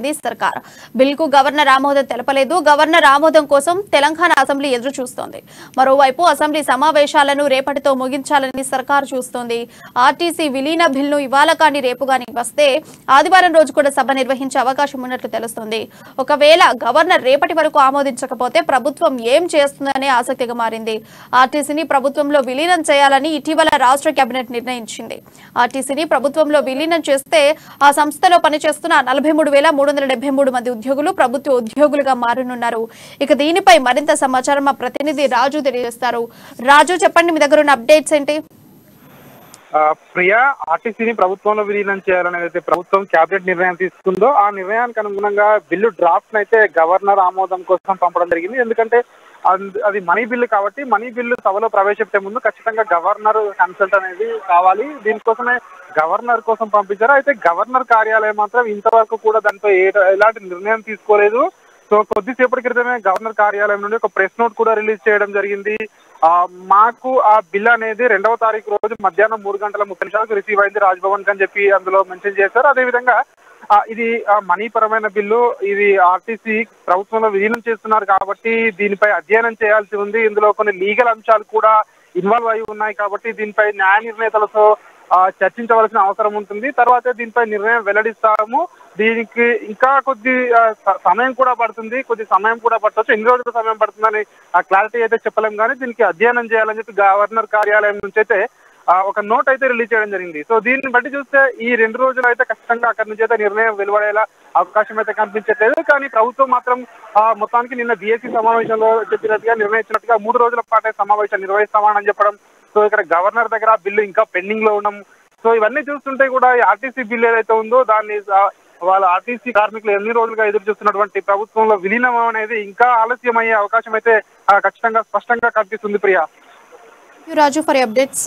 సర్కార్ బిల్కు గవర్నర్ ఆమోదం తెలపలేదు. గవర్నర్ ఆమోదం కోసం తెలంగాణ అసెంబ్లీ ఎదురు చూస్తోంది. మరోవైపు అసెంబ్లీ సమావేశాలను రేపటితో ముగించాలని సర్కార్ చూస్తోంది. ఆర్టీసీ విలీన బిల్లు ఇవాళ కానీ రేపు కానీ వస్తే ఆదివారం రోజు కూడా సభ నిర్వహించే అవకాశం ఉన్నట్లు తెలుస్తోంది. ఒకవేళ గవర్నర్ రేపటి వరకు ఆమోదించకపోతే ప్రభుత్వం ఏం చేస్తుందనే ఆసక్తిగా మారింది. ఆర్టీసీని ప్రభుత్వంలో విలీనం చేయాలని ఇటీవల రాష్ట్ర కేబినెట్ నిర్ణయించింది. ఆర్టీసీని ప్రభుత్వంలో విలీనం చేస్తే ఆ సంస్థలో పనిచేస్తున్న 43,373 మంది ఉద్యోగులు ప్రభుత్వ ఉద్యోగులుగా మారనున్నారు. ఇక దీనిపై మరింత సమాచారం మా ప్రతినిధి రాజు తెలియజేస్తారు. రాజు, చెప్పండి, మీ దగ్గర ఉన్న అప్డేట్స్ ఏంటి? ప్రియా, ఆర్టీసీని ప్రభుత్వంలో విలీనం చేయాలనేది ప్రభుత్వం కేబినెట్ నిర్ణయం తీసుకుందో ఆ నిర్ణయానికి అనుగుణంగా బిల్లు డ్రాఫ్ట్ అయితే గవర్నర్ ఆమోదం కోసం పంపడం జరిగింది. ఎందుకంటే అది మనీ బిల్లు కాబట్టి మనీ బిల్లు సభలో ప్రవేశపెట్టే ముందు ఖచ్చితంగా గవర్నర్ కన్సల్ట్ అనేది కావాలి. దీనికోసమే గవర్నర్ కోసం పంపించారు. అయితే గవర్నర్ కార్యాలయం మాత్రం ఇంతవరకు కూడా దానిపై ఎలాంటి నిర్ణయం తీసుకోలేదు. సో కొద్దిసేపటి క్రితమే గవర్నర్ కార్యాలయం నుండి ఒక ప్రెస్ నోట్ కూడా రిలీజ్ చేయడం జరిగింది. మాకు ఆ బిల్ అనేది 2వ తారీఖు రోజు మధ్యాహ్నం 3:30 రిసీవ్ అయింది రాజ్భవన్ అని చెప్పి అందులో మెన్షన్ చేశారు. అదేవిధంగా ఇది మనీ పరమైన బిల్లు, ఇది ఆర్టీసీ ప్రభుత్వంలో విలీనం చేస్తున్నారు కాబట్టి దీనిపై అధ్యయనం చేయాల్సి ఉంది. ఇందులో కొన్ని లీగల్ అంశాలు కూడా ఇన్వాల్వ్ అయి ఉన్నాయి కాబట్టి దీనిపై న్యాయ నిర్ణేతలతో చర్చించవలసిన అవసరం ఉంటుంది. తర్వాత దీనిపై నిర్ణయం వెల్లడిస్తాము. దీనికి ఇంకా కొద్ది సమయం కూడా పడుతుంది, కొద్ది సమయం కూడా పట్టవచ్చు. ఎన్ని రోజుల సమయం పడుతుందని ఆ క్లారిటీ అయితే చెప్పలేము, కానీ దీనికి అధ్యయనం చేయాలని చెప్పి గవర్నర్ కార్యాలయం నుంచి అయితే ఒక నోట్ అయితే రిలీజ్ చేయడం జరిగింది. సో దీన్ని బట్టి చూస్తే ఈ 2 రోజులు అయితే ఖచ్చితంగా అక్కడి నుంచి అయితే నిర్ణయం వెలువడేలా అవకాశం అయితే కనిపించట్లేదు. కానీ ప్రభుత్వం మాత్రం మొత్తానికి నిన్న బీఎస్సీ సమావేశంలో చెప్పినట్టుగా నిర్ణయించినట్టుగా 3 రోజుల పాటే సమావేశం నిర్వహిస్తామని చెప్పడం. సో ఇక్కడ గవర్నర్ దగ్గర బిల్లు ఇంకా పెండింగ్ లో ఉండడం. సో ఇవన్నీ చూస్తుంటే కూడా ఈ ఆర్టీసీ బిల్లు ఏదైతే ఉందో దాన్ని వాళ్ళ ఆర్టీసీ కార్మికులు ఎన్ని రోజులుగా ఎదురు చూస్తున్నటువంటి ప్రభుత్వంలో విలీనం అనేది ఇంకా ఆలస్యం అయ్యే అవకాశం అయితే ఖచ్చితంగా స్పష్టంగా కనిపిస్తుంది. ప్రియా, రాజు ఫర్ అప్డేట్స్.